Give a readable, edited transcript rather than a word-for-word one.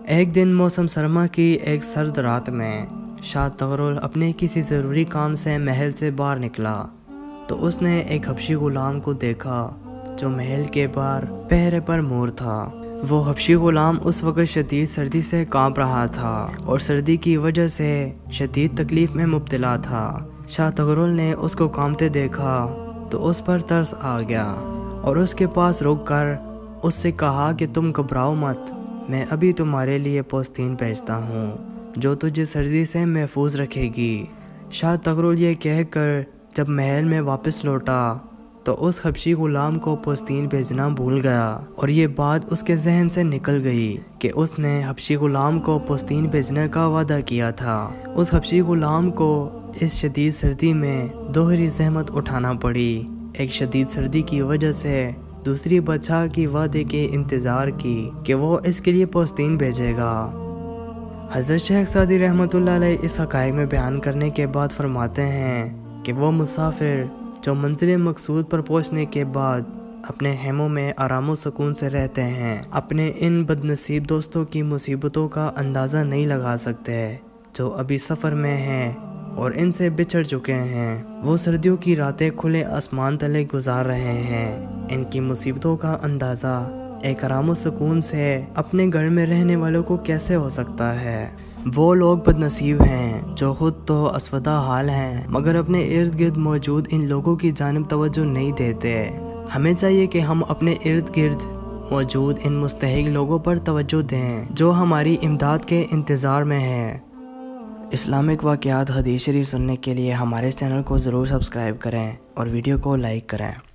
ایک دن موسم سرما کی ایک سرد رات میں شاہ تغرل اپنے کسی ضروری کام سے محل سے باہر نکلا تو اس نے ایک حبشی غلام کو دیکھا جو محل کے باہر پہرے پر مور تھا۔ وہ حبشی غلام اس وقت شدید سردی سے کانپ رہا تھا اور سردی کی وجہ سے شدید تکلیف میں مبتلا تھا۔ شاہ تغرل نے اس کو کانپتے دیکھا تو اس پر ترس آ گیا اور اس کے پاس رک کر اس سے کہا کہ تم گھبراؤ مت، میں ابھی تمہارے لیے پوستین بھیجتا ہوں جو تجھے سردی سے محفوظ رکھے گی۔ شاہ تغرل یہ کہہ کر جب محل میں واپس لوٹا تو اس حبشی غلام کو پوستین بھیجنا بھول گیا اور یہ بات اس کے ذہن سے نکل گئی کہ اس نے حبشی غلام کو پوستین بھیجنے کا وعدہ کیا تھا۔ اس حبشی غلام کو اس شدید سردی میں دوہری زحمت اٹھانا پڑی۔ ایک شدید سردی کی وجہ سے دوسری بادشاہ کی وعدے کے انتظار کی کہ وہ اس کے لیے پوستین بھیجے گا۔ حضرت شیخ سعدی رحمۃ اللہ علیہ اس حقائق میں بیان کرنے کے بعد فرماتے ہیں کہ وہ مسافر جو منزل مقصود پر پہنچنے کے بعد اپنے خیموں میں آرام و سکون سے رہتے ہیں اپنے ان بد نصیب دوستوں کی مصیبتوں کا اندازہ نہیں لگا سکتے جو ابھی سفر میں ہیں اور ان سے بچھڑ چکے ہیں۔ وہ سردیوں کی راتیں کھلے آسمان تلے گزار رہے ہیں۔ ان کی مصیبتوں کا اندازہ ایک آرام و سکون سے اپنے گھر میں رہنے والوں کو کیسے ہو سکتا ہے؟ وہ لوگ بد نصیب ہیں جو خود تو اسودہ حال ہیں مگر اپنے ارد گرد موجود ان لوگوں کی جانب توجہ نہیں دیتے۔ ہمیں چاہیے کہ ہم اپنے ارد گرد موجود ان مستحق لوگوں پر توجہ دیں جو ہماری امداد کے انتظار میں ہیں۔ اسلامک واقعات حدیث شریف سننے کے لیے ہمارے چینل کو ضرور سبسکرائب کریں اور ویڈیو کو لائک کریں۔